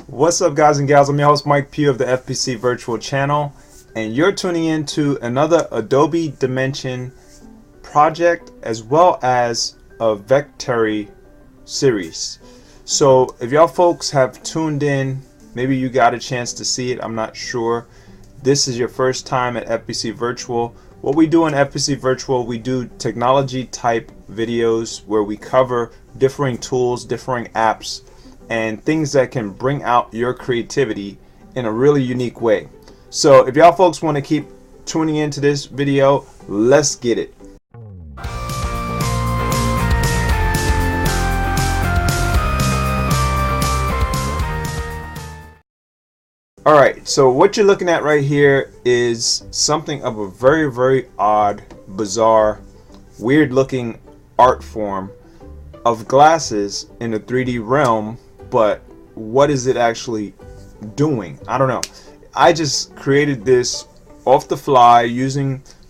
What's up, guys and gals? I'm your host Mike Pugh of the FPC Virtual Channel, and you're tuning in to another Adobe Dimension project as well as a Vectary series. So if y'all folks have tuned in, maybe you got a chance to see it, I'm not sure. This is your first time at FPC Virtual. What we do in FPC Virtual, we do technology type videos where we cover differing tools, differing apps, and things that can bring out your creativity in a really unique way. So if y'all folks want to keep tuning into this video, let's get it. Alright, so what you're looking at right here is something of a very odd, bizarre, weird looking art form of glasses in the 3D realm, but what is it actually doing? I don't know. I just created this off the fly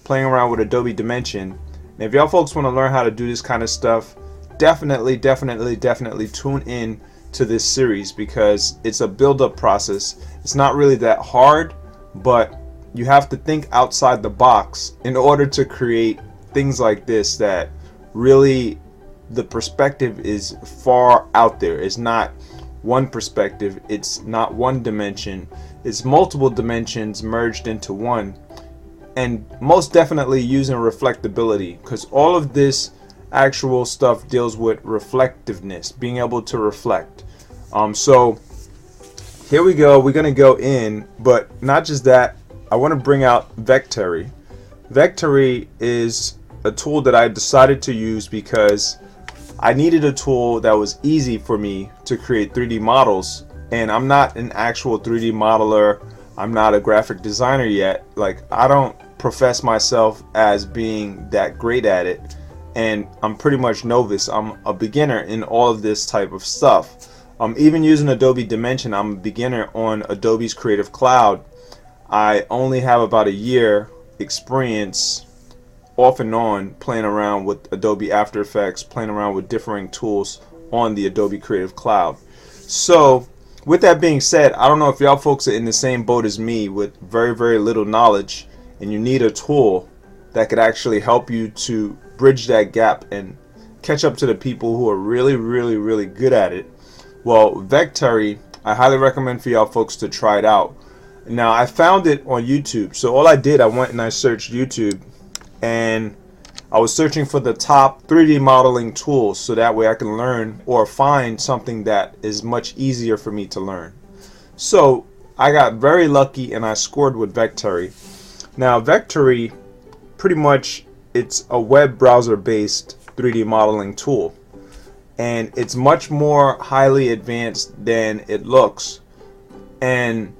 playing around with Adobe Dimension. And if y'all folks want to learn how to do this kind of stuff, definitely tune in to this series, because it's a build-up process. It's not really that hard, but you have to think outside the box in order to create things like this that really the perspective is far out there. It's not one perspective, it's not one dimension, it's multiple dimensions merged into one, and most definitely using reflectability, because all of this actual stuff deals with reflectiveness, being able to reflect. So here we go, we're gonna go in, but not just that, I want to bring out Vectary. Vectary is a tool that I decided to use because I needed a tool that was easy for me to create 3D models, and I'm not an actual 3D modeler. I'm not a graphic designer yet. Like, I don't profess myself as being that great at it, and I'm pretty much novice. I'm a beginner in all of this type of stuff. Even using Adobe Dimension, I'm a beginner on Adobe's Creative Cloud. I only have about a year experience off and on playing around with Adobe After Effects, playing around with differing tools on the Adobe Creative Cloud. So with that being said, I don't know if y'all folks are in the same boat as me with very little knowledge, and you need a tool that could actually help you to bridge that gap and catch up to the people who are really good at it. Well, Vectary, I highly recommend for y'all folks to try it out. Now, I found it on YouTube, so all I did, I went and I searched YouTube, and I was searching for the top 3D modeling tools, so that way I can learn or find something that is much easier for me to learn. So I got very lucky and I scored with Vectary. Now, Vectary, pretty much, it's a web browser based 3D modeling tool, and it's much more highly advanced than it looks. And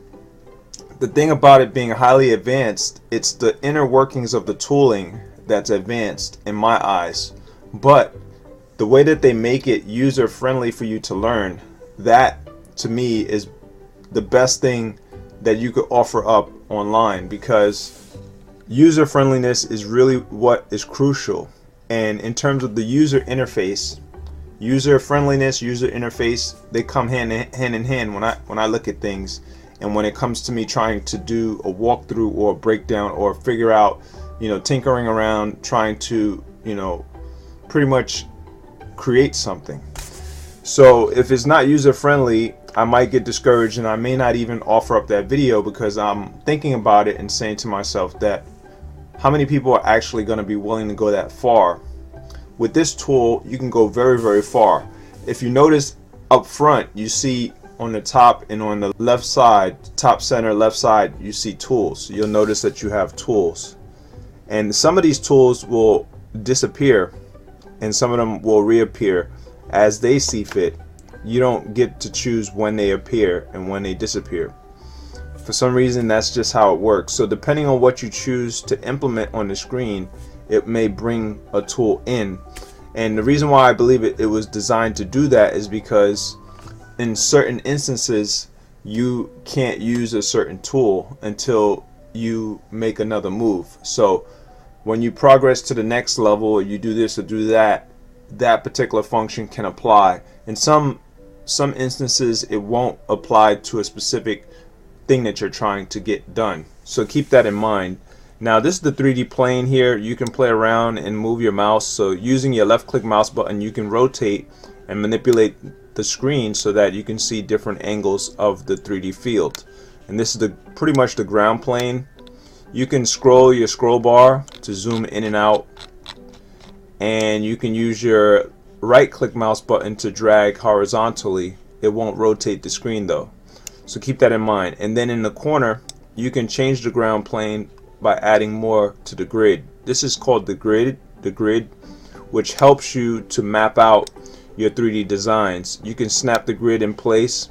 the thing about it being highly advanced, it's the inner workings of the tooling that's advanced in my eyes. But the way that they make it user friendly for you to learn, that to me is the best thing that you could offer up online, because user friendliness is really what is crucial. And in terms of the user interface, user friendliness, user interface, they come hand in hand when I look at things. And when it comes to me trying to do a walkthrough or a breakdown or figure out, tinkering around, trying to, pretty much create something. So if it's not user friendly, I might get discouraged, and I may not even offer up that video, because I'm thinking about it and saying to myself that how many people are actually going to be willing to go that far? With this tool, you can go very far. If you notice up front, you see on the top and on the left side, top center left side, you see tools. You'll notice that you have tools, and some of these tools will disappear and some of them will reappear as they see fit. You don't get to choose when they appear and when they disappear. For some reason, that's just how it works. So depending on what you choose to implement on the screen, it may bring a tool in. And the reason why I believe it was designed to do that is because in certain instances you can't use a certain tool until you make another move. So when you progress to the next level, or you do this or do that, that particular function can apply. In some some instances it won't apply to a specific thing that you're trying to get done. So keep that in mind. Now this is the 3D plane here. You can play around and move your mouse. So using your left click mouse button, you can rotate and manipulate the screen so that you can see different angles of the 3D field. And this is pretty much the ground plane. You can scroll your scroll bar to zoom in and out, and you can use your right click mouse button to drag horizontally. It won't rotate the screen though, so keep that in mind. And then in the corner you can change the ground plane by adding more to the grid. This is called the grid, which helps you to map out your 3D designs. You can snap the grid in place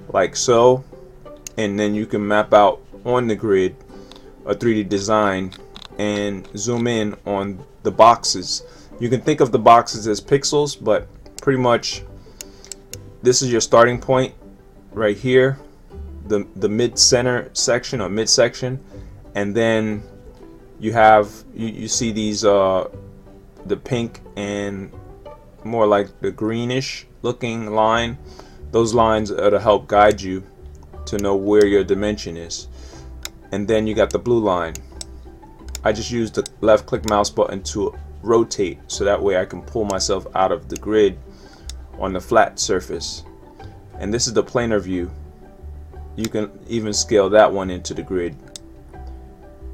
like so, and then you can map out on the grid a 3D design and zoom in on the boxes. You can think of the boxes as pixels, but pretty much this is your starting point right here, the mid-center section or midsection, and then you have you see these the pink and more like the greenish looking line. Those lines are to help guide you to know where your dimension is. And then you got the blue line. I just used the left click mouse button to rotate so that way I can pull myself out of the grid on the flat surface. And this is the planar view. You can even scale that one into the grid.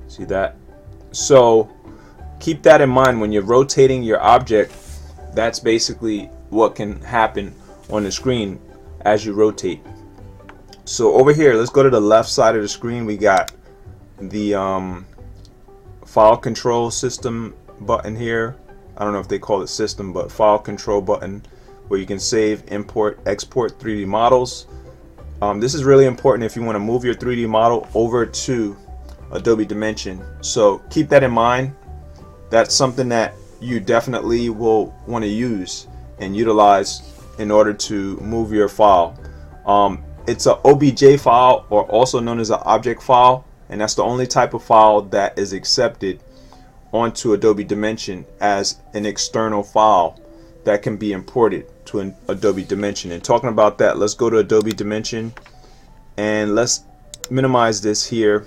See that? So keep that in mind when you're rotating your object. That's basically what can happen on the screen as you rotate. So over here, let's go to the left side of the screen. We got the file control system button here. I don't know if they call it system, but file control button, where you can save, import, export 3D models. This is really important if you want to move your 3D model over to Adobe Dimension. So keep that in mind. That's something that you definitely will want to use and utilize in order to move your file. It's an OBJ file, or also known as an object file, and that's the only type of file that is accepted onto Adobe Dimension as an external file that can be imported to an Adobe Dimension. And talking about that, let's go to Adobe Dimension and let's minimize this here,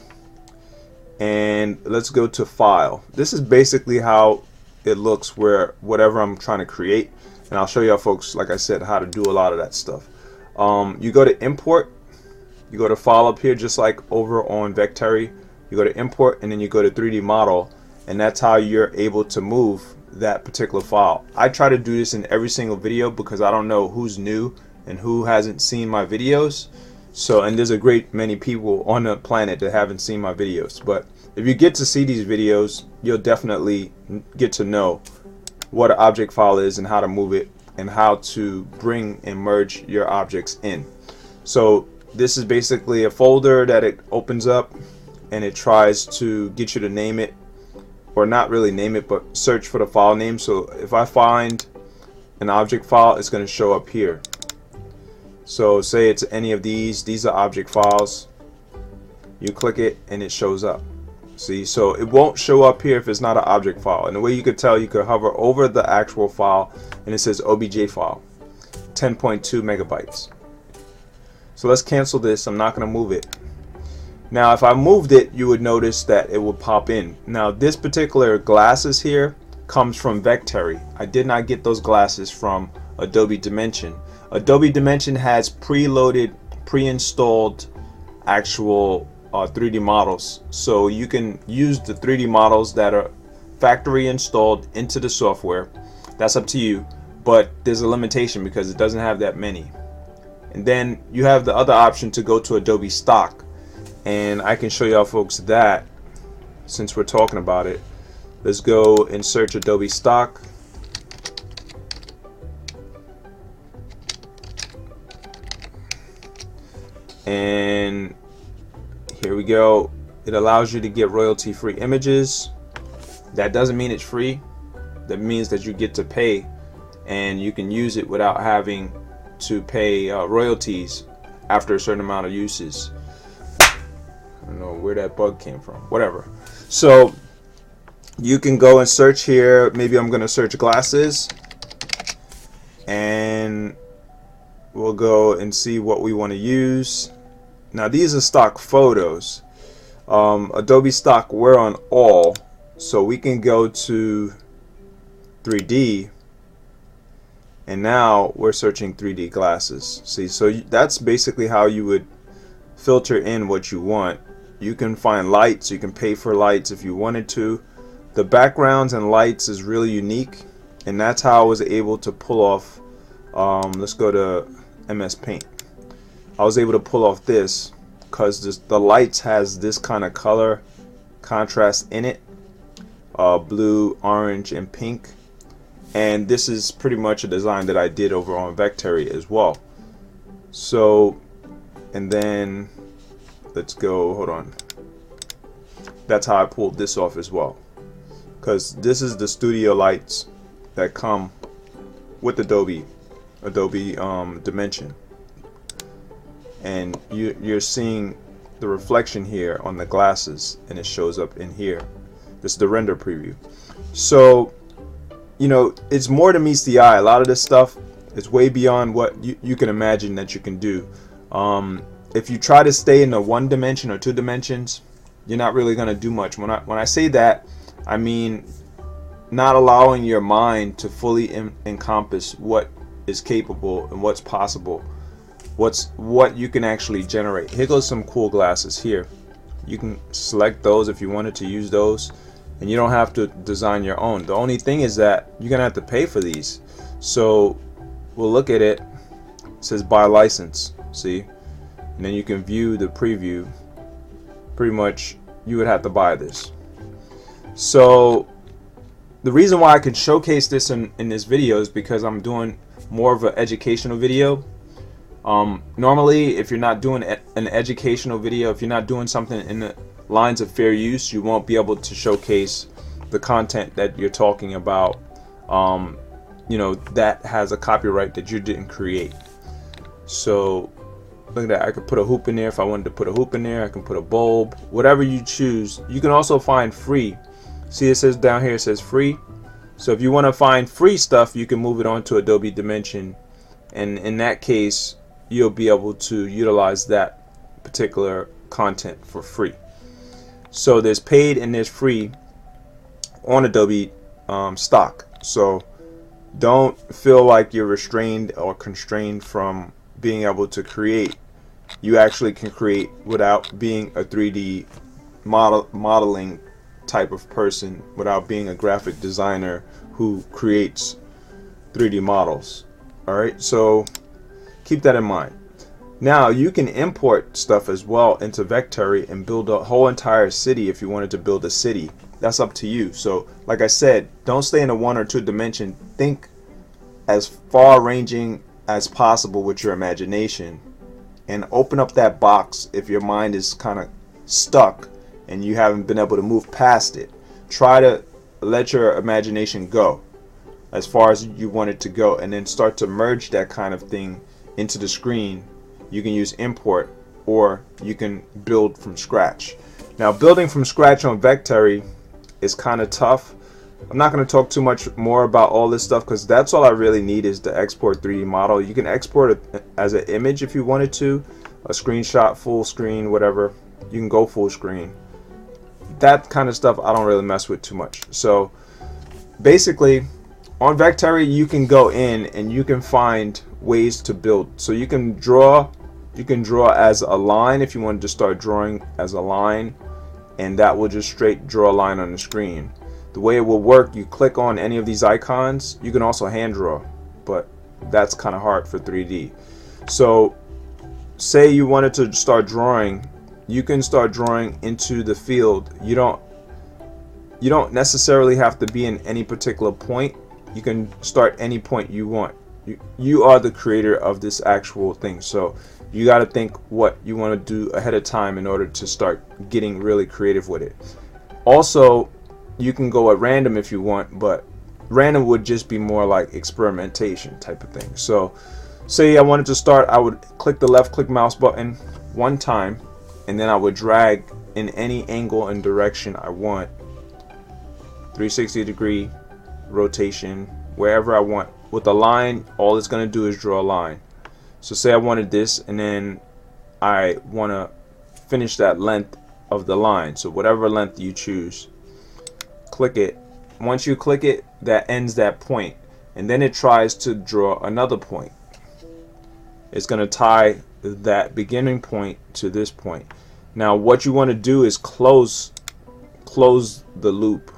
and let's go to File. This is basically how it looks where whatever I'm trying to create, and I'll show y'all folks, like I said, how to do a lot of that stuff. You go to Import, you go to File up here, just like over on Vectary. You go to Import, and then you go to 3D Model, and that's how you're able to move that particular file. I try to do this in every single video because I don't know who's new and who hasn't seen my videos. So, and there's a great many people on the planet that haven't seen my videos, but if you get to see these videos, you'll definitely get to know what an object file is and how to move it and how to bring and merge your objects in. So this is basically a folder that it opens up, and it tries to get you to name it, or not really name it, but search for the file name. So if I find an object file, it's going to show up here. So say it's any of these are object files. You click it and it shows up. See, so it won't show up here if it's not an object file. And the way you could tell, you could hover over the actual file and it says OBJ file, 10.2 megabytes. So let's cancel this. I'm not going to move it. Now if I moved it, you would notice that it would pop in. Now this particular glasses here comes from Vectary. I did not get those glasses from Adobe Dimension. Adobe Dimension has preloaded, pre-installed actual 3D models. So you can use the 3D models that are factory installed into the software. That's up to you, but there's a limitation because it doesn't have that many. And then you have the other option to go to Adobe Stock, and I can show y'all folks that since we're talking about it. Let's go and search Adobe Stock. And here we go. It allows you to get royalty-free images. That doesn't mean it's free. That means that you get to pay, and you can use it without having to pay royalties after a certain amount of uses. I don't know where that bug came from. Whatever. So you can go and search here. Maybe I'm going to search glasses, and we'll go and see what we want to use. Now these are stock photos. Adobe stock, we're on all, so we can go to 3D, and now we're searching 3D glasses. See, so that's basically how you would filter in what you want. You can find lights, you can pay for lights if you wanted to. The backgrounds and lights is really unique, and that's how I was able to pull off, let's go to MS Paint. I was able to pull off this because the lights has this kind of color contrast in it, blue, orange, and pink. And this is pretty much a design that I did over on Vectary as well. So, and then let's go, hold on. That's how I pulled this off as well, because this is the studio lights that come with Adobe Dimension, and you're seeing the reflection here on the glasses, and it shows up in here. This is the render preview. So you know, it's more than meets the eye. A lot of this stuff is way beyond what you can imagine that you can do. If you try to stay in the 1 dimension or 2 dimensions, you're not really going to do much. When I say that, I mean not allowing your mind to fully encompass what is capable and what's possible, what you can actually generate. Here goes some cool glasses here. You can select those if you wanted to use those, and you don't have to design your own. The only thing is that you're gonna have to pay for these. So we'll look at it. It says buy license, see, and then you can view the preview. Pretty much you would have to buy this. So the reason why I can showcase this in this video is because I'm doing more of an educational video. Normally, if you're not doing an educational video, if you're not doing something in the lines of fair use, you won't be able to showcase the content that you're talking about, you know, that has a copyright that you didn't create. So look at that. I could put a hoop in there if I wanted to put a hoop in there. I can put a bulb, whatever you choose. You can also find free. See, it says down here, it says free. So if you want to find free stuff, you can move it onto Adobe Dimension, and in that case you'll be able to utilize that particular content for free. So there's paid and there's free on Adobe stock. So don't feel like you're restrained or constrained from being able to create. You actually can create without being a 3D modeling type of person, without being a graphic designer who creates 3D models. Alright, so keep that in mind. Now you can import stuff as well into Vectary and build a whole entire city if you wanted to build a city. That's up to you. So like I said, don't stay in a 1 or 2 dimension. Think as far ranging as possible with your imagination, and open up that box if your mind is kind of stuck and you haven't been able to move past it. Try to let your imagination go as far as you want it to go, and then start to merge that kind of thing into the screen. You can use import, or you can build from scratch. Now building from scratch on Vectary is kind of tough. I'm not going to talk too much more about all this stuff, because that's all I really need is the export 3D model. You can export it as an image if you wanted to, a screenshot, full screen, whatever. You can go full screen. That kind of stuff I don't really mess with too much. So basically on Vectary you can go in and you can find ways to build. So you can draw as a line if you wanted to start drawing as a line, and that will just straight draw a line on the screen. The way it will work, you click on any of these icons. You can also hand draw, but that's kind of hard for 3D. So say you wanted to start drawing, you can start drawing into the field. You don't necessarily have to be in any particular point. You can start any point you want. You are the creator of this actual thing, so you got to think what you want to do ahead of time in order to start getting really creative with it. Also, you can go at random if you want, but random would just be more like experimentation type of thing. So say I wanted to start, I would click the left click mouse button one time, and then I would drag in any angle and direction I want, 360-degree rotation, wherever I want. With a line, all it's going to do is draw a line. So say I wanted this, and then I want to finish that length of the line. So whatever length you choose, click it. Once you click it, that ends that point, and then it tries to draw another point. It's going to tie that beginning point to this point. Now what you want to do is close the loop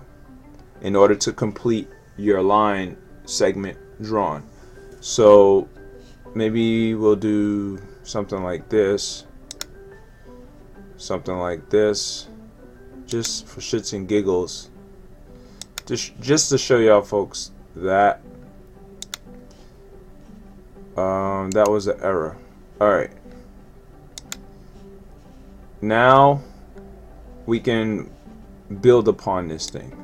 in order to complete your line segment drawn. So maybe we'll do something like this, just for shits and giggles, just to show y'all folks that that was an error. Alright, now we can build upon this thing.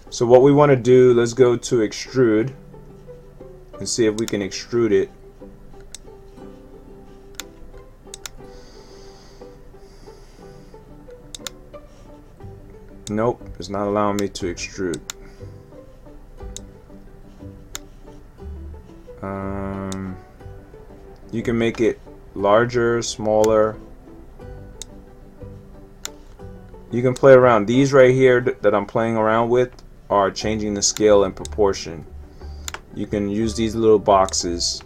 So what we want to do, let's go to extrude and see if we can extrude it. Nope, it's not allowing me to extrude. You can make it larger, smaller. You can play around. These right here that I'm playing around with are changing the scale and proportion. You can use these little boxes.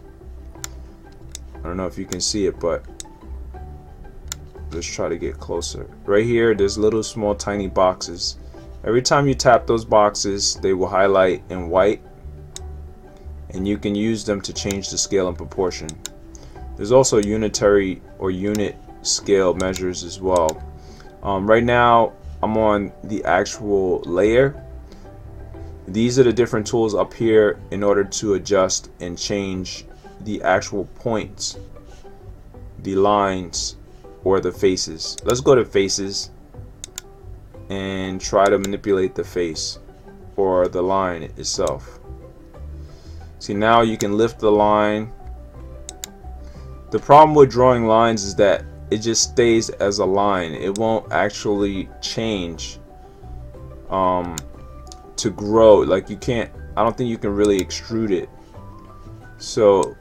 I don't know if you can see it, but let's try to get closer. Right here, there's little small tiny boxes. Every time you tap those boxes, they will highlight in white, and you can use them to change the scale and proportion. There's also unitary or unit scale measures as well. Right now I'm on the actual layer. These are the different tools up here in order to adjust and change the actual points, the lines, or the faces. Let's go to faces and try to manipulate the face or the line itself. See, now you can lift the line. The problem with drawing lines is that it just stays as a line. It won't actually change to grow. Like, you can't, I don't think you can really extrude it. So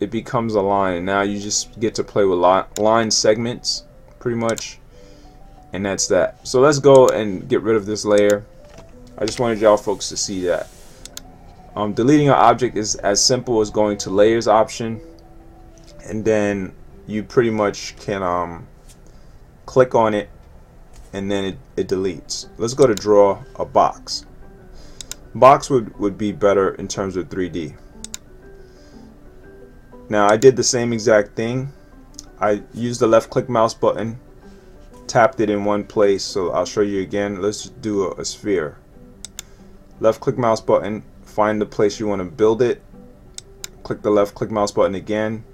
it becomes a line, and now you just get to play with line segments pretty much, and that's that. So let's go and get rid of this layer. I just wanted y'all folks to see that. Deleting an object is as simple as going to layers option, and then you pretty much can click on it, and then it deletes. Let's go to draw a box. Box would be better in terms of 3D. Now I did the same exact thing. I used the left click mouse button, tapped it in one place. So I'll show you again. Let's do a sphere. Left click mouse button, find the place you want to build it, click the left click mouse button again,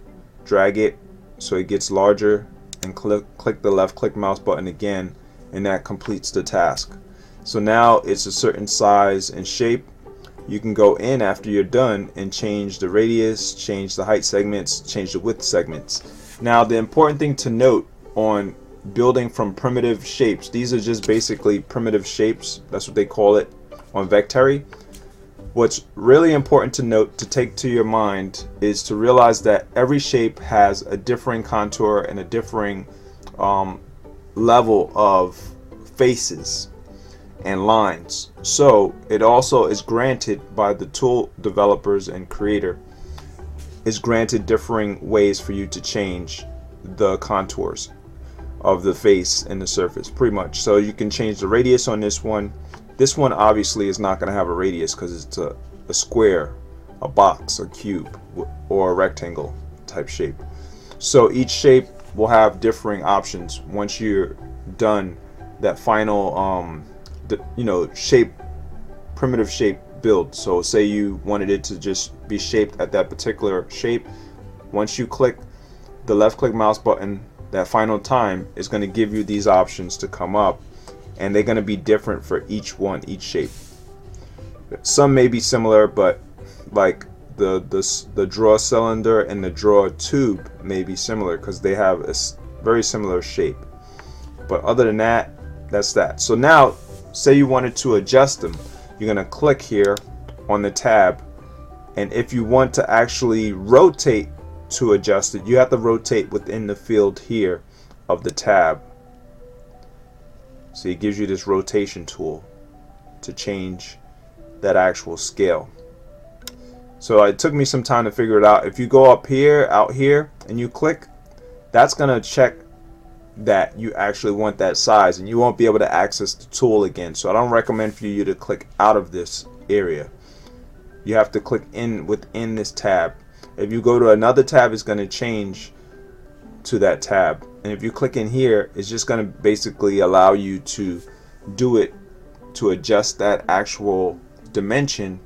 drag it so it gets larger, and click the left click mouse button again, and that completes the task. So now it's a certain size and shape. You can go in after you're done and change the radius, change the height segments, change the width segments. Now the important thing to note on building from primitive shapes, these are just basically primitive shapes, that's what they call it on Vectary. What's really important to note, to take to your mind, is to realize that every shape has a differing contour and a differing level of faces and lines. So it also is granted by the tool developers and creator, is granted differing ways for you to change the contours of the face and the surface, pretty much. So you can change the radius on this one. This one obviously is not going to have a radius because it's a square, a box, a cube, or a rectangle type shape. So each shape will have differing options once you're done that final shape, primitive shape build. So say you wanted it to just be shaped at that particular shape. Once you click the left click mouse button, that final time is going to give you these options to come up, and they're going to be different for each shape. Some may be similar, but like the draw cylinder and the draw tube may be similar because they have a very similar shape. But other than that, that's that. So now, say you wanted to adjust them, you're going to click here on the tab And if you want to actually rotate to adjust it, you have to rotate within the field here of the tab. So it gives you this rotation tool to change that actual scale. So it took me some time to figure it out. If you go up here, out here, and you click, that's going to check that you actually want that size, and you won't be able to access the tool again. So I don't recommend for you to click out of this area. You have to click in within this tab. If you go to another tab, it's going to change to that tab. And if you click in here, it's just going to basically allow you to do it, to adjust that actual dimension,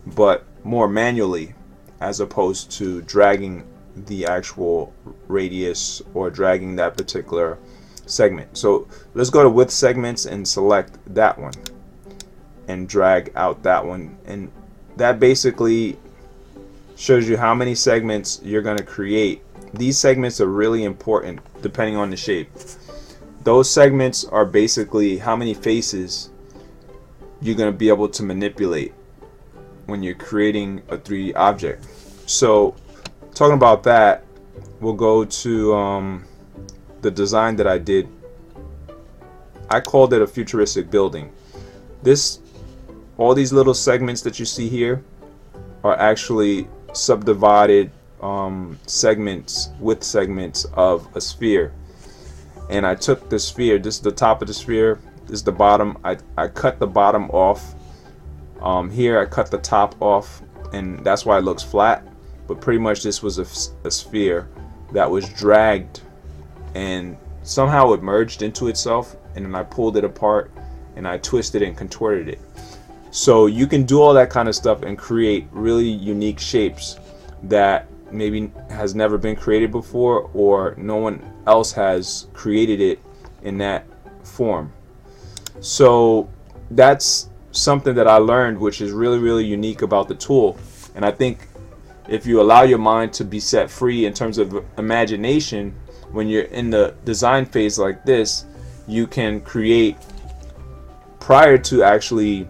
but more manually, as opposed to dragging the actual radius or dragging that particular segment. So let's go to width segments and select that one and drag out that one, and that basically shows you how many segments you're going to create. These segments are really important depending on the shape. Those segments are basically how many faces you're going to be able to manipulate when you're creating a 3D object. So talking about that, we'll go to the design that I did. I called it a futuristic building. All these little segments that you see here are actually subdivided segments, width segments of a sphere. And I took the sphere, this is the top of the sphere, this is the bottom. I cut the bottom off. Here I cut the top off, and that's why it looks flat. But pretty much this was a sphere that was dragged, and somehow it merged into itself, and then I pulled it apart and I twisted and contorted it. So you can do all that kind of stuff and create really unique shapes that maybe has never been created before, or no one else has created it in that form. So that's something that I learned, which is really, really unique about the tool. And I think if you allow your mind to be set free in terms of imagination, when you're in the design phase like this, you can create, prior to actually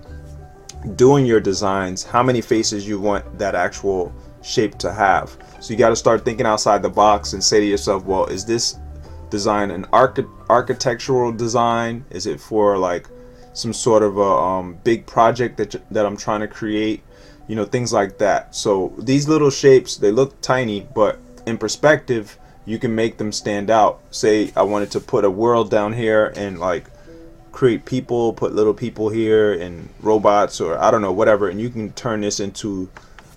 doing your designs, how many faces you want that actual shape to have. So you got to start thinking outside the box and say to yourself, well, is this design an architectural design? Is it for like some sort of a big project that I'm trying to create? You know, things like that. So these little shapes, they look tiny, but in perspective you can make them stand out. Say I wanted to put a world down here and like create people, put little people here and robots, or I don't know, whatever, and you can turn this into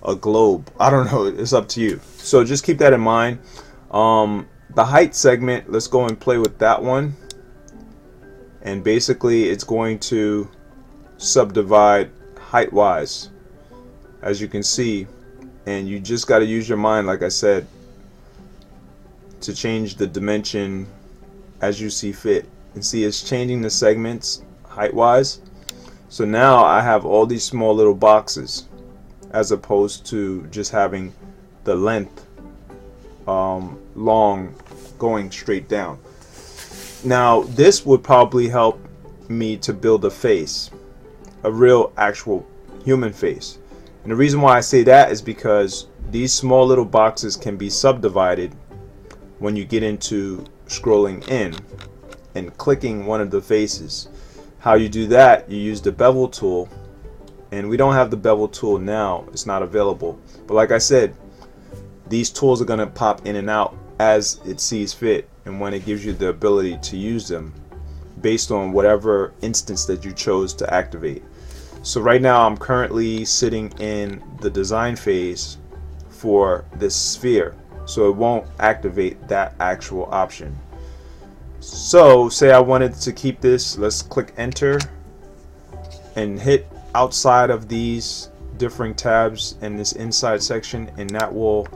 a globe. I don't know, it's up to you. So just keep that in mind. The height segment, let's go and play with that one, and basically it's going to subdivide height wise, as you can see, and you just got to use your mind, like I said, to change the dimension as you see fit. And see, it's changing the segments height wise. So now I have all these small little boxes, as opposed to just having the length long going straight down. Now this would probably help me to build a face, a real actual human face. And the reason why I say that is because these small little boxes can be subdivided when you get into scrolling in and clicking one of the faces. How you do that, you use the bevel tool, and we don't have the bevel tool now, it's not available, but like I said, these tools are going to pop in and out as it sees fit, and when it gives you the ability to use them based on whatever instance that you chose to activate. So right now I'm currently sitting in the design phase for this sphere, so it won't activate that actual option. So say I wanted to keep this, let's click enter and hit outside of these different tabs in this inside section, and that will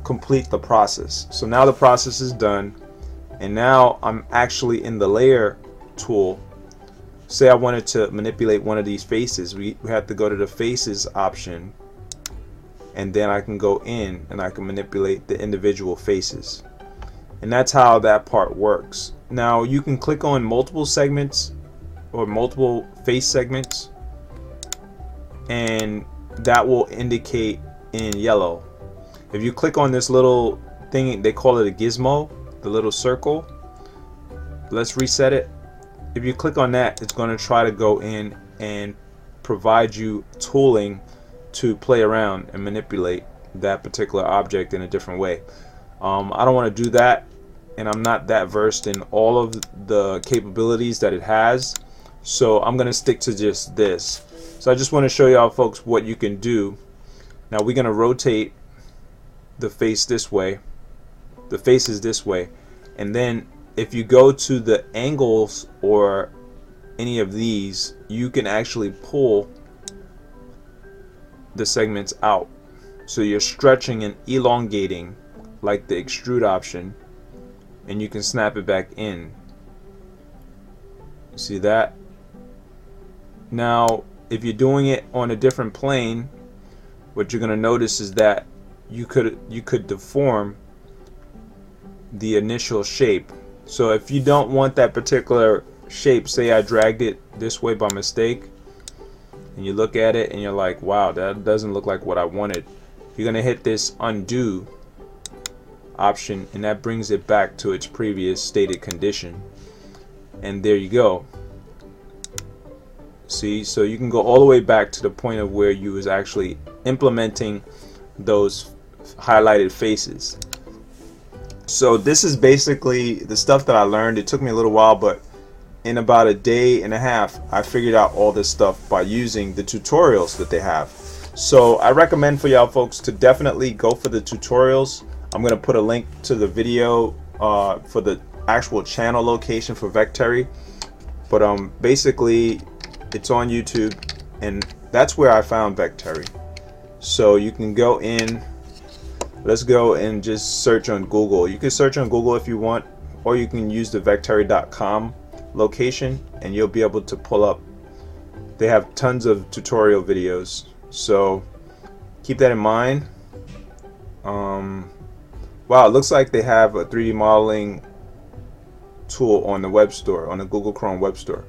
complete the process. So now the process is done, and now I'm actually in the layer tool. Say I wanted to manipulate one of these faces, we have to go to the faces option, and then I can go in and I can manipulate the individual faces. And that's how that part works. Now you can click on multiple segments or multiple face segments, and that will indicate in yellow. If you click on this little thing, they call it a gizmo, the little circle. Let's reset it. If you click on that, it's going to try to go in and provide you tooling to play around and manipulate that particular object in a different way. I don't want to do that, and I'm not that versed in all of the capabilities that it has, so I'm going to stick to just this. So I just want to show y'all folks what you can do. Now we're going to rotate the face this way. The face is this way, and then if you go to the angles or any of these, you can actually pull the segments out. So you're stretching and elongating like the extrude option, and you can snap it back in. You see that? Now if you're doing it on a different plane, what you're going to notice is that you could deform the initial shape. So if you don't want that particular shape, say I dragged it this way by mistake, and you look at it and you're like, wow, that doesn't look like what I wanted, you're gonna hit this undo option, and that brings it back to its previous stated condition, and there you go. See, so you can go all the way back to the point of where you was actually implementing those highlighted faces. So this is basically the stuff that I learned. It took me a little while, but in about a day and a half I figured out all this stuff by using the tutorials that they have. So I recommend for y'all folks to definitely go for the tutorials. I'm gonna put a link to the video for the actual channel location for Vectary, but basically it's on YouTube, and that's where I found Vectary. So you can go in, let's go and just search on Google. You can search on Google if you want, or you can use the vectary.com location and you'll be able to pull up. They have tons of tutorial videos, so keep that in mind. Wow, it looks like they have a 3D modeling tool on the web store, on the Google Chrome web store.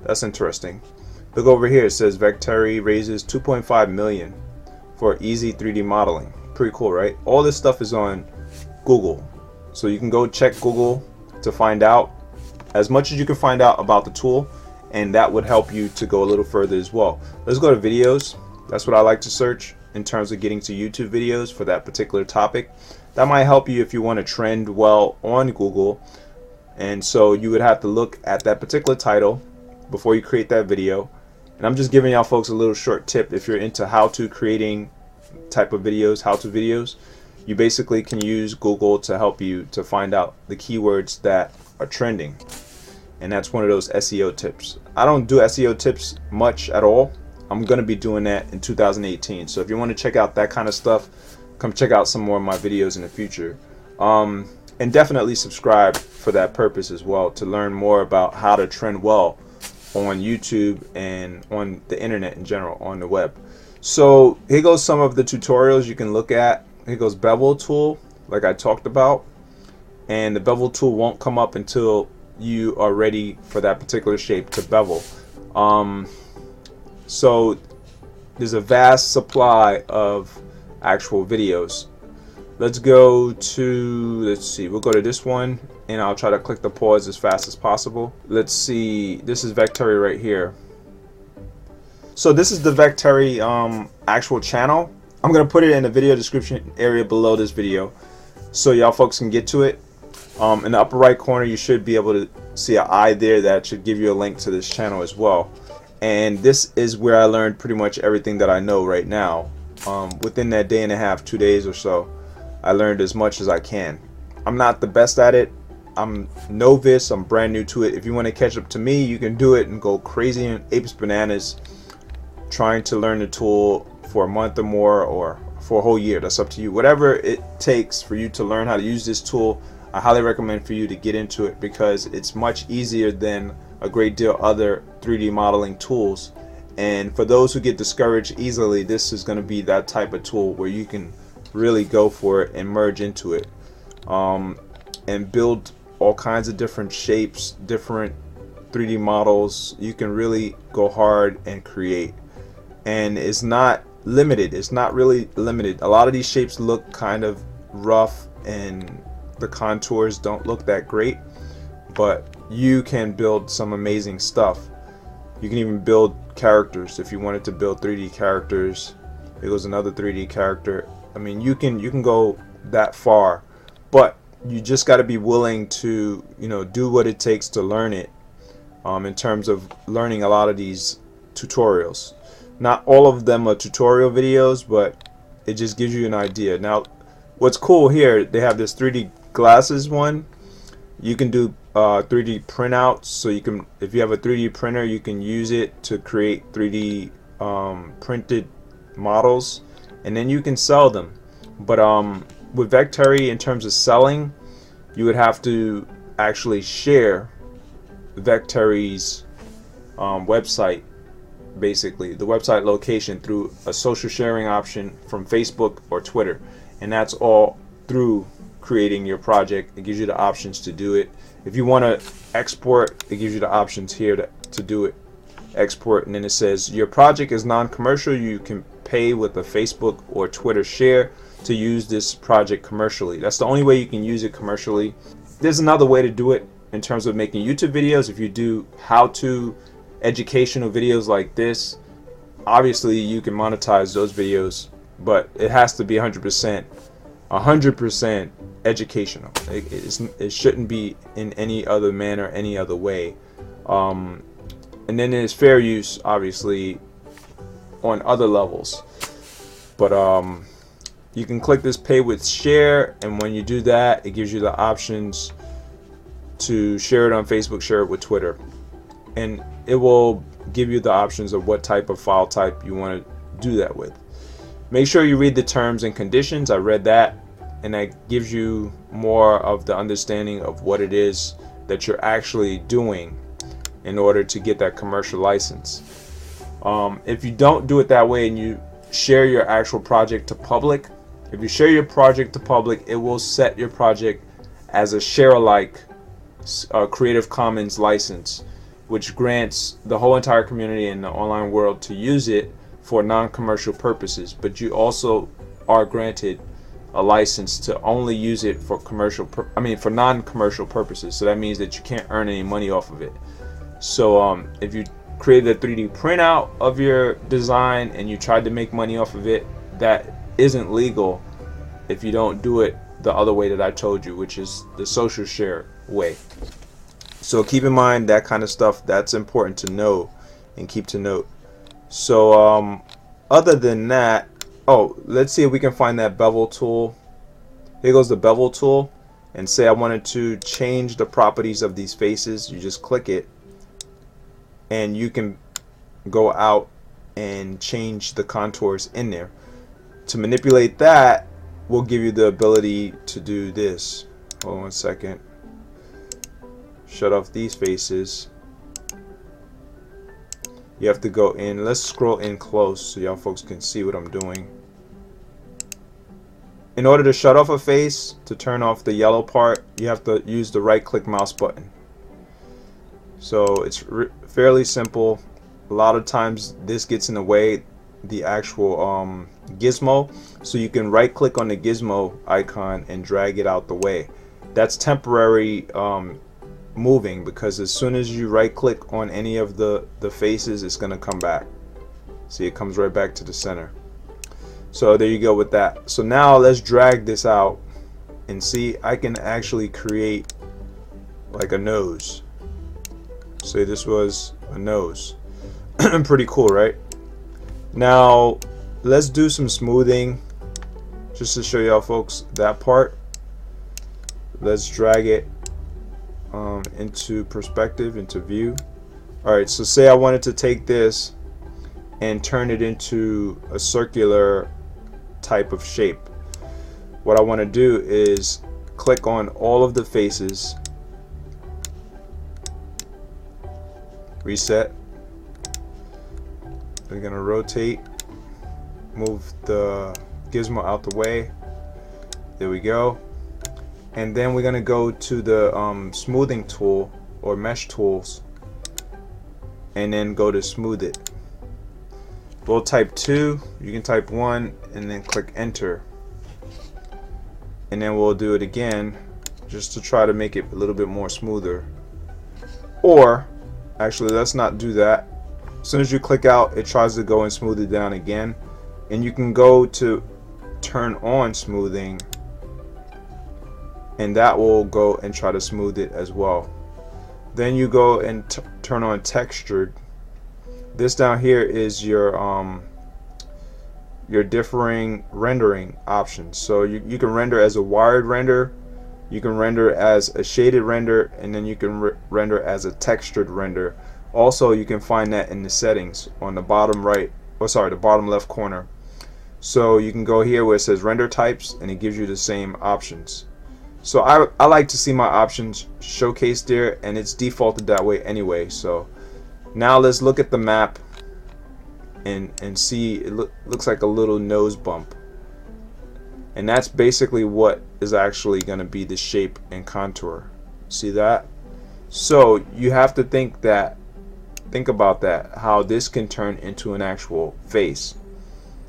That's interesting. Look over here, it says Vectary raises 2.5 million for easy 3D modeling. Pretty cool, right? All this stuff is on Google, so you can go check Google to find out as much as you can find out about the tool, and that would help you to go a little further as well. Let's go to videos. That's what I like to search in terms of getting to YouTube videos for that particular topic. That might help you if you want to trend well on Google, and so you would have to look at that particular title before you create that video. And I'm just giving y'all folks a little short tip. If you're into how-to creating type of videos, how-to videos, you basically can use Google to help you to find out the keywords that are trending, and that's one of those SEO tips. I don't do SEO tips much at all. I'm gonna be doing that in 2018, so if you want to check out that kind of stuff, come check out some more of my videos in the future, and definitely subscribe for that purpose as well, to learn more about how to trend well on YouTube and on the internet in general, on the web. So here goes some of the tutorials you can look at. Here goes bevel tool, like I talked about, and the bevel tool won't come up until you are ready for that particular shape to bevel. So there's a vast supply of actual videos. Let's go to, let's see, we'll go to this one, and I'll try to click the pause as fast as possible. Let's see, this is Vectary right here. So this is the Vectary actual channel. I'm gonna put it in the video description area below this video, so y'all folks can get to it. In the upper right corner, you should be able to see an eye there that should give you a link to this channel as well. And this is where I learned pretty much everything that I know right now. Within that day and a half, 2 days or so, I learned as much as I can. I'm not the best at it. I'm novice. I'm brand new to it. If you want to catch up to me, you can do it and go crazy and apes bananas trying to learn the tool for a month or more, or for a whole year. That's up to you. Whatever it takes for you to learn how to use this tool, I highly recommend for you to get into it, because it's much easier than a great deal other 3D modeling tools. And for those who get discouraged easily, this is going to be that type of tool where you can really go for it and merge into it, and build all kinds of different shapes, different 3D models. You can really go hard and create, and it's not limited. It's not really limited. A lot of these shapes look kind of rough and the contours don't look that great, but you can build some amazing stuff. You can even build characters if you wanted to build 3D characters. Here goes another 3D character. I mean, you can go that far, but you just got to be willing to, you know, do what it takes to learn it. In terms of learning a lot of these tutorials, not all of them are tutorial videos, but it just gives you an idea. Now, what's cool here, they have this 3D glasses one. You can do 3D printouts, so you can, if you have a 3D printer, you can use it to create 3D printed models, and then you can sell them. But with Vectary, in terms of selling, you would have to actually share Vectary's website, basically the website location, through a social sharing option from Facebook or Twitter, and that's all through creating your project. It gives you the options to do it. If you want to export, it gives you the options here to do it, export, and then it says your project is non-commercial. You can pay with a Facebook or Twitter share to use this project commercially. That's the only way you can use it commercially. There's another way to do it in terms of making YouTube videos. If you do how-to educational videos like this, obviously you can monetize those videos, but it has to be 100% educational. It shouldn't be in any other manner, any other way. And then there's fair use, obviously, on other levels. But you can click this pay with share, and when you do that, it gives you the options to share it on Facebook, share it with Twitter, and it will give you the options of what type of file type you want to do that with. Make sure you read the terms and conditions. I read that, and that gives you more of the understanding of what it is that you're actually doing in order to get that commercial license. If you don't do it that way and you share your actual project to public, if you share your project to public, it will set your project as a share-alike Creative Commons license, which grants the whole entire community in the online world to use it for non-commercial purposes. But you also are granted a license to only use it for for non-commercial purposes. So that means that you can't earn any money off of it. So if you created a 3D printout of your design and you tried to make money off of it, that isn't legal if you don't do it the other way that I told you, which is the social share way. So keep in mind that kind of stuff. That's important to know and keep to note. So other than that, let's see if we can find that bevel tool. Here goes the bevel tool, and say I wanted to change the properties of these faces. You just click it, and you can go out and change the contours in there. To manipulate that, will give you the ability to do this. Hold on one second. Shut off these faces. You have to go in. Let's scroll in close so y'all folks can see what I'm doing. In order to shut off a face, to turn off the yellow part, you have to use the right-click mouse button. So it's fairly simple. A lot of times this gets in the way, the actual gizmo, so you can right-click on the gizmo icon and drag it out the way. That's temporary moving, because as soon as you right-click on any of the faces, it's going to come back. See, it comes right back to the center. So there you go with that. So now let's drag this out and see, I can actually create like a nose. Say this was a nose. Pretty cool, right? Now let's do some smoothing just to show y'all folks that part. Let's drag it into perspective, into view. Alright, so say I wanted to take this and turn it into a circular type of shape. What I want to do is click on all of the faces, reset. We're going to rotate, move the gizmo out the way. There we go. And then we're going to go to the smoothing tool or mesh tools, and then go to smooth it. We'll type 2, you can type 1, and then click enter. And then we'll do it again just to try to make it a little bit more smoother. Or actually, let's not do that. As soon as you click out, it tries to go and smooth it down again, and you can go to turn on smoothing, and that will go and try to smooth it as well. Then you go and turn on textured. This down here is your differing rendering options. So you can render as a wired render, you can render as a shaded render, and then you can render as a textured render. Also, you can find that in the settings on the bottom right, the bottom left corner. So you can go here where it says render types, and it gives you the same options. So I like to see my options showcased there, and it's defaulted that way anyway. So now let's look at the map and see, it looks like a little nose bump, and that's basically what is actually going to be the shape and contour. See that? So you have to think about that, how this can turn into an actual face,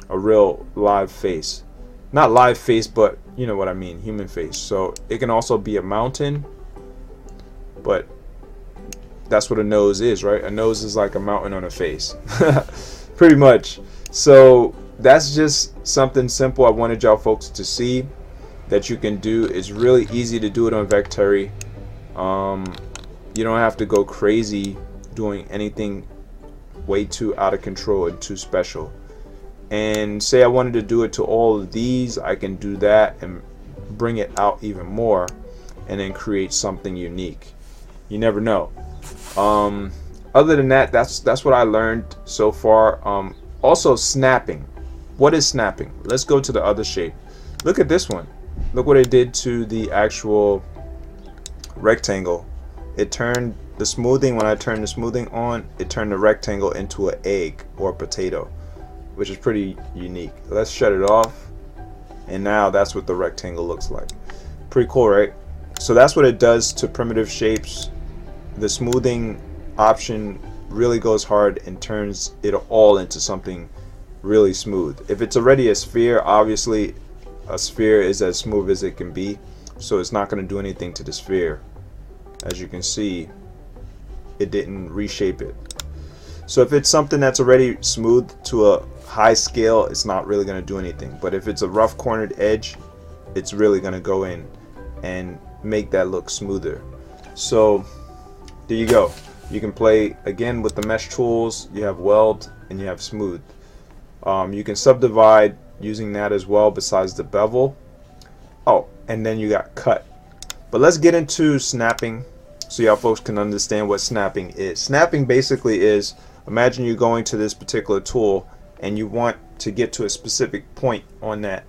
a real live face. Not live face, but you know what I mean, human face. So it can also be a mountain, but that's what a nose is, right? A nose is like a mountain on a face. Pretty much. So that's just something simple I wanted y'all folks to see that you can do. It's really easy to do it on Vectary. You don't have to go crazy doing anything way too out of control and too special. And say I wanted to do it to all of these, I can do that and bring it out even more, and then create something unique. You never know. Other than that, that's what I learned so far. Also, snapping. What is snapping? Let's go to the other shape. Look at this one. Look what it did to the actual rectangle. It turned the smoothing, when I turned the smoothing on, it turned the rectangle into an egg or a potato, which is pretty unique. Let's shut it off, and now that's what the rectangle looks like. Pretty cool, right? So that's what it does to primitive shapes. The smoothing option really goes hard and turns it all into something really smooth. If it's already a sphere, obviously a sphere is as smooth as it can be, so it's not going to do anything to the sphere. As you can see, it didn't reshape it. So if it's something that's already smooth to a high scale, it's not really going to do anything. But if it's a rough cornered edge, it's really going to go in and make that look smoother. So there you go. You can play again with the mesh tools. You have weld and you have smooth. You can subdivide using that as well, besides the bevel. Oh, and then you got cut. But let's get into snapping so y'all folks can understand what snapping is. Snapping basically is, imagine you going to this particular tool and you want to get to a specific point on that,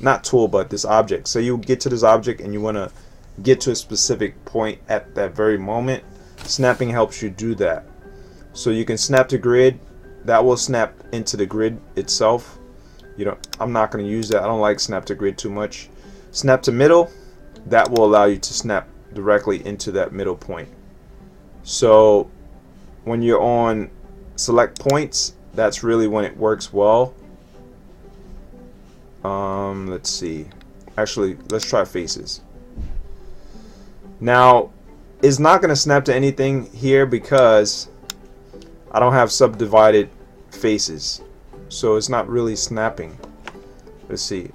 not tool, but this object. So you get to this object and you want to get to a specific point at that very moment. Snapping helps you do that. So you can snap to grid. That will snap into the grid itself. I'm not going to use that. I don't like snap to grid too much. Snap to middle. That will allow you to snap directly into that middle point. So when you're on select points, that's really when it works well. Let's see. Actually, let's try faces. Now, it's not going to snap to anything here because I don't have subdivided faces, so it's not really snapping. Let's see.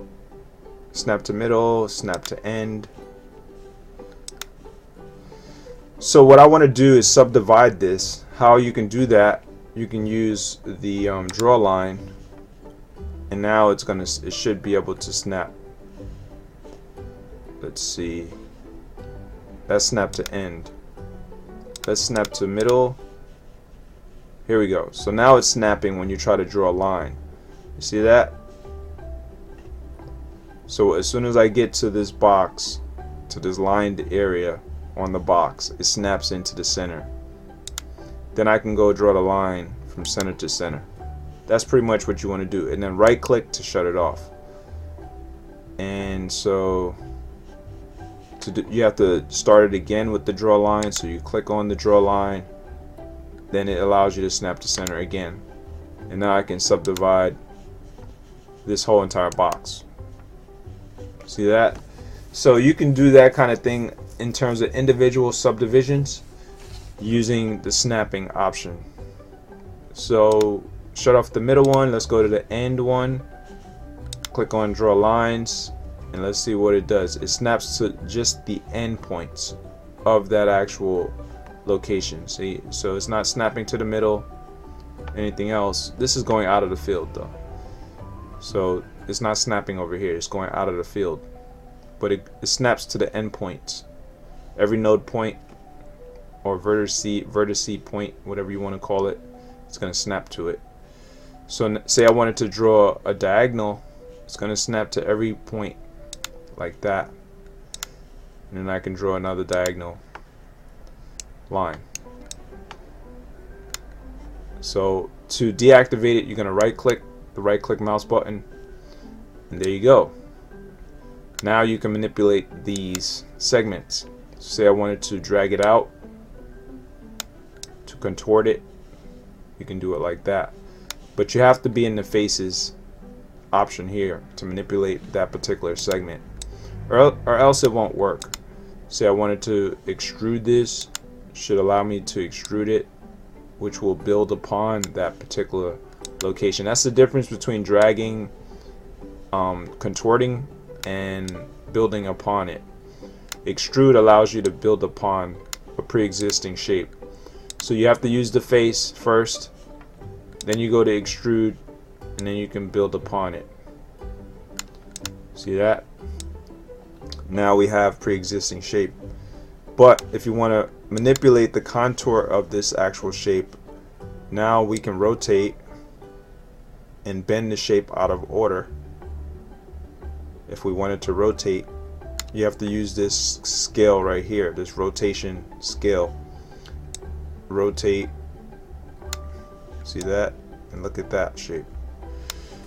Snap to middle, snap to end. So what I want to do is subdivide this. How you can do that, you can use the draw line, and now it should be able to snap. Let's see. That's snap to end. Let's snap to middle. Here we go. So now it's snapping when you try to draw a line. You see that? So as soon as I get to this box, to this lined area on the box, it snaps into the center. Then I can go draw the line from center to center. That's pretty much what you want to do. And then right click to shut it off. And so you have to start it again with the draw line. So you click on the draw line, then it allows you to snap to center again. and now I can subdivide this whole entire box. See that? So you can do that kind of thing in terms of individual subdivisions using the snapping option. So shut off the middle one, let's go to the end one, click on draw lines, and let's see what it does. It snaps to just the end points of that actual location. See, so it's not snapping to the middle, anything else. This is going out of the field though, so it's not snapping over here, it's going out of the field, but it snaps to the end points. Every node point or vertice point, whatever you want to call it, it's going to snap to it. So say I wanted to draw a diagonal, it's going to snap to every point like that, and then I can draw another diagonal line. So to deactivate it, you're going to right click the right click mouse button, and there you go. Now you can manipulate these segments. Say I wanted to drag it out, to contort it, you can do it like that, but you have to be in the faces option here to manipulate that particular segment, or else it won't work. Say I wanted to extrude this, should allow me to extrude it, which will build upon that particular location. That's the difference between dragging, contorting, and building upon it. Extrude allows you to build upon a pre-existing shape. So you have to use the face first, then you go to extrude, and then you can build upon it. See that? Now we have pre-existing shape. But if you want to manipulate the contour of this actual shape, now we can rotate and bend the shape out of order. If we wanted to rotate, you have to use this scale right here, this rotation scale. Rotate, see that? And look at that shape.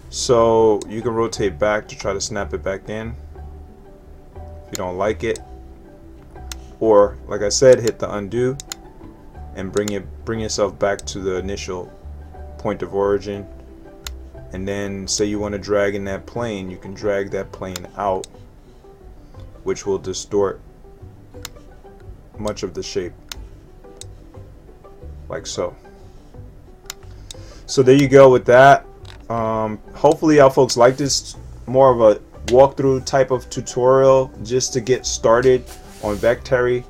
So you can rotate back to try to snap it back in if you don't like it, or like I said, hit the undo and bring yourself back to the initial point of origin. And then say you want to drag in that plane, you can drag that plane out, which will distort much of the shape, like so. So there you go with that. Hopefully y'all folks like this, more of a walkthrough type of tutorial just to get started on Vectary.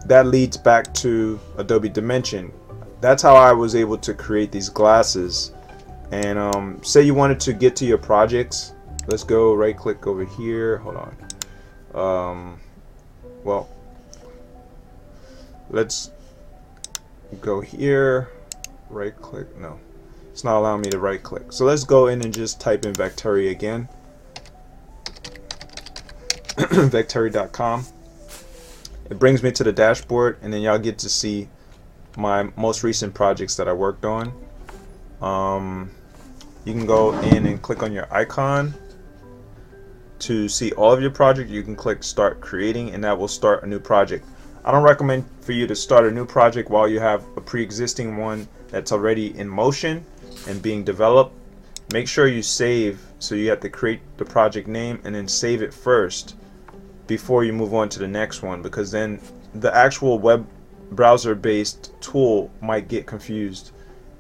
That leads back to Adobe Dimension. That's how I was able to create these glasses. And say you wanted to get to your projects, let's go right click over here, hold on, well, let's go here, right click, no, it's not allowing me to right click, so let's go in and just type in Vectary again. Vectary.com. It brings me to the dashboard, and then y'all get to see my most recent projects that I worked on. You can go in and click on your icon to see all of your projects. You can click start creating, and that will start a new project. I don't recommend for you to start a new project while you have a pre-existing one that's already in motion and being developed. Make sure you save, so you have to create the project name and then save it first before you move on to the next one, because then the actual web browser based tool might get confused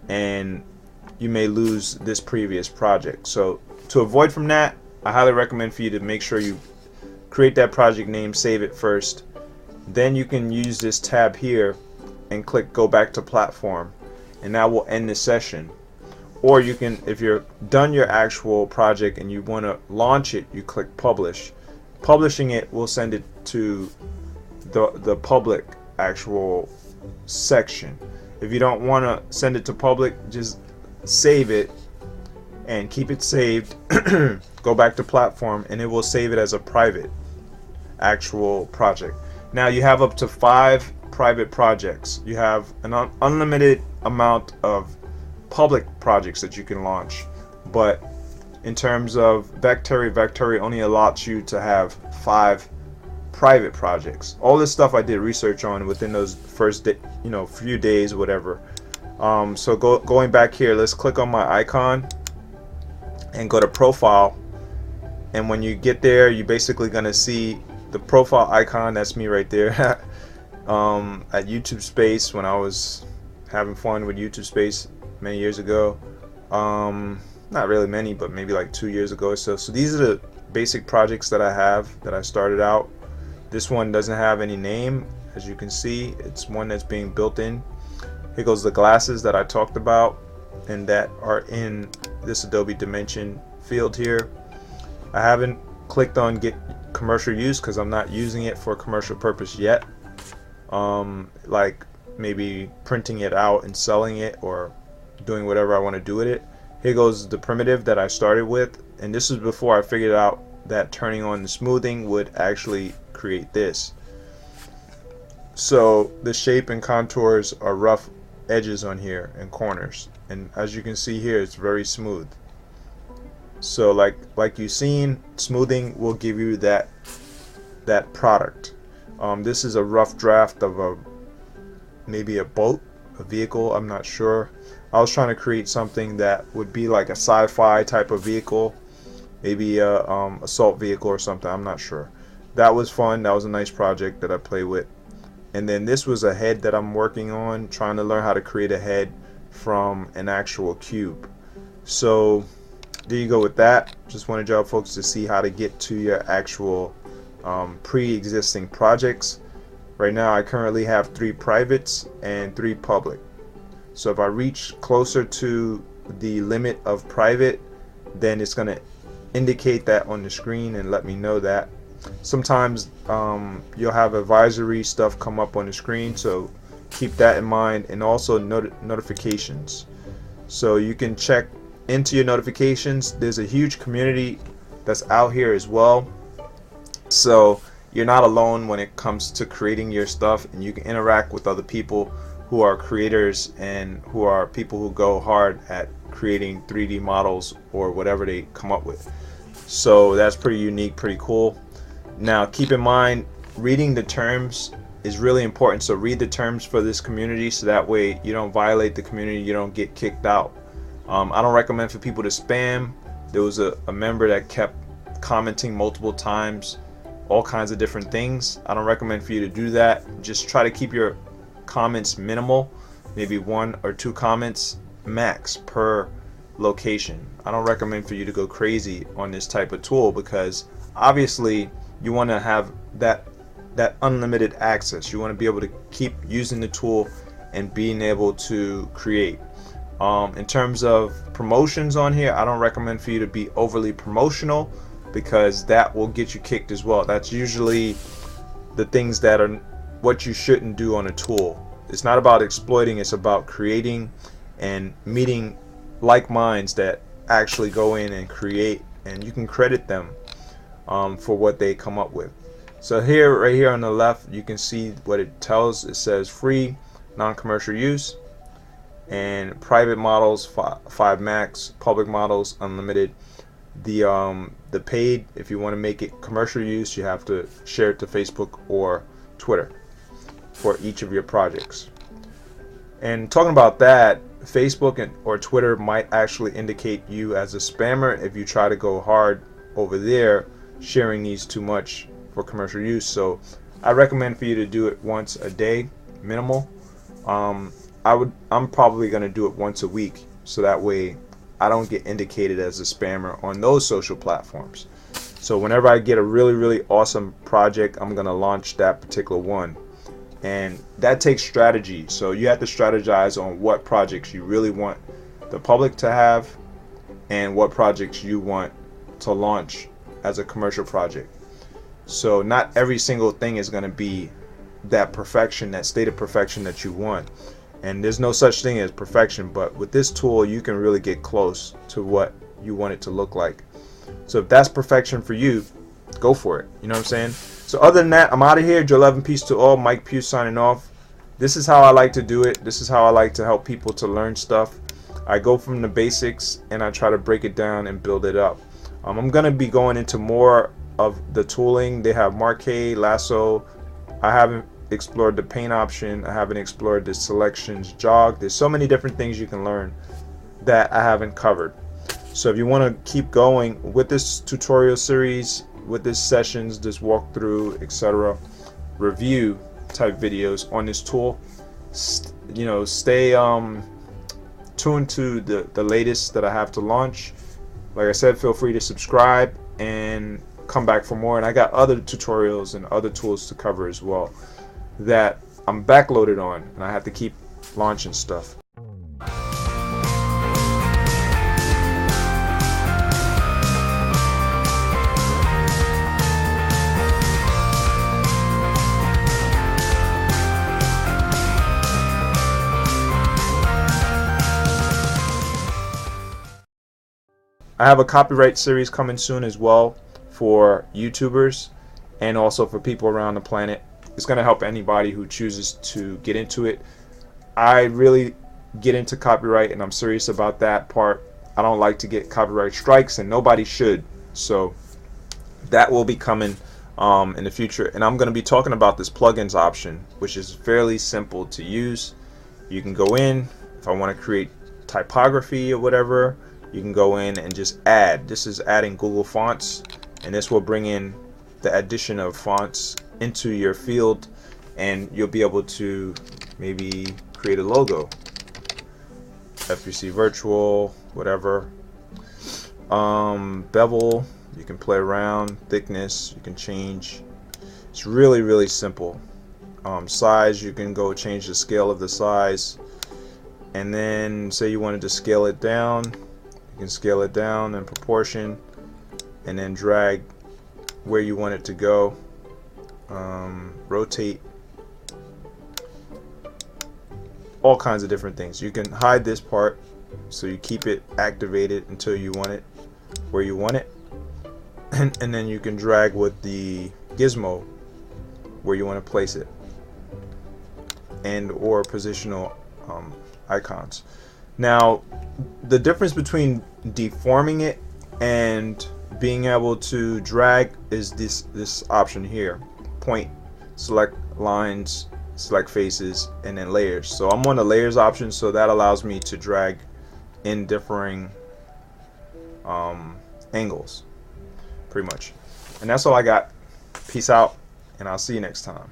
and you may lose this previous project. So to avoid from that, I highly recommend for you to make sure you create that project name, save it first, then you can use this tab here and click go back to platform, and that will end the session. Or you can, if you're done your actual project and you want to launch it, you click publish. Publishing it will send it to the public actual section. If you don't want to send it to public, just save it and keep it saved. Go back to platform, and it will save it as a private actual project. Now you have up to 5 private projects. You have an unlimited amount of public projects that you can launch, but in terms of Vectary only allows you to have 5 private projects. All this stuff I did research on within those first few days, whatever. So going back here, let's click on my icon and go to profile. And when you get there, you're basically gonna see the profile icon. That's me right there. At YouTube Space, when I was having fun with YouTube Space many years ago. Not really many, but maybe like 2 years ago or so. So these are the basic projects that I have, that I started out. This one doesn't have any name, as you can see. It's one that's being built in. Here goes the glasses that I talked about and that are in this Adobe Dimension field here. I haven't clicked on get commercial use because I'm not using it for commercial purpose yet. Like maybe printing it out and selling it or doing whatever I want to do with it. Here goes the primitive that I started with, and this is before I figured out that turning on the smoothing would actually create this. So the shape and contours are rough edges on here and corners, and as you can see here, it's very smooth. So like you've seen, smoothing will give you that product. This is a rough draft of maybe a boat, a vehicle, I'm not sure. I was trying to create something that would be like a sci-fi type of vehicle, maybe a assault vehicle or something, I'm not sure. That was fun. That was a nice project that I played with. And then this was a head that I'm working on, trying to learn how to create a head from an actual cube. So there you go with that. Just wanted y'all folks to see how to get to your actual pre-existing projects. Right now I currently have 3 privates and 3 public. So if I reach closer to the limit of private, then it's going to indicate that on the screen and let me know that. Sometimes you'll have advisory stuff come up on the screen, so keep that in mind, and also notifications. So you can check into your notifications. There's a huge community that's out here as well, so you're not alone when it comes to creating your stuff, and you can interact with other people who are creators and who are people who go hard at creating 3D models or whatever they come up with. So that's pretty unique, pretty cool. Now keep in mind, reading the terms is really important. So read the terms for this community, so that way you don't violate the community, you don't get kicked out. I don't recommend for people to spam. There was a member that kept commenting multiple times, all kinds of different things. I don't recommend for you to do that. Just try to keep your comments minimal, maybe 1 or 2 comments max per location. I don't recommend for you to go crazy on this type of tool, because obviously you want to have that unlimited access. You want to be able to keep using the tool and being able to create. In terms of promotions on here, I don't recommend for you to be overly promotional, because that will get you kicked as well. That's usually the things that are what you shouldn't do on a tool. It's not about exploiting, it's about creating and meeting like minds that actually go in and create, and you can credit them for what they come up with. So here, right here on the left, you can see what it tells. It says free, non-commercial use, and private models 5 max, public models unlimited. The paid, if you want to make it commercial use, you have to share it to Facebook or Twitter for each of your projects. And talking about that, Facebook or Twitter might actually indicate you as a spammer if you try to go hard over there sharing these too much for commercial use. So I recommend for you to do it once a day, minimal. I'm probably going to do it once a week, so that way I don't get indicated as a spammer on those social platforms. So whenever I get a really awesome project, I'm going to launch that particular one. And that takes strategy. So you have to strategize on what projects you really want the public to have and what projects you want to launch as a commercial project. So not every single thing is going to be that perfection, that state of perfection that you want. And there's no such thing as perfection, but with this tool you can really get close to what you want it to look like. So if that's perfection for you, go for it. You know what I'm saying? So other than that, I'm out of here. Joe 11, peace to all. Mike Pugh signing off. This is how I like to do it. This is how I like to help people to learn stuff. I go from the basics and I try to break it down and build it up. I'm going to be going into more of the tooling. They have Marquee, Lasso. I haven't explored the paint option. I haven't explored the selections jog. There's so many different things you can learn that I haven't covered. So if you want to keep going with this tutorial series, with this sessions, this walkthrough, etc., review type videos on this tool, stay tuned to the latest that I have to launch. Like I said, feel free to subscribe and come back for more. And I got other tutorials and other tools to cover as well that I'm backloaded on, and I have to keep launching stuff. I have a copyright series coming soon as well for YouTubers and also for people around the planet. It's going to help anybody who chooses to get into it. I really get into copyright, and I'm serious about that part. I don't like to get copyright strikes, and nobody should. So that will be coming in the future. And I'm going to be talking about this plugins option, which is fairly simple to use. You can go in, if I want to create typography or whatever, you can go in and just add. This is adding Google Fonts, and this will bring in the addition of fonts into your field, and you'll be able to maybe create a logo, FBC virtual, whatever. Bevel, you can play around, thickness you can change. It's really simple. Size, you can go change the scale of the size, and then say you wanted to scale it down, you can scale it down in proportion and then drag where you want it to go. Rotate, all kinds of different things. You can hide this part so you keep it activated until you want it where you want it, and then you can drag with the gizmo where you want to place it, and or positional icons. Now the difference between deforming it and being able to drag is this option here: point, select lines, select faces, and then layers. So I'm on the layers option, so that allows me to drag in differing angles pretty much. And that's all I got. Peace out, and I'll see you next time.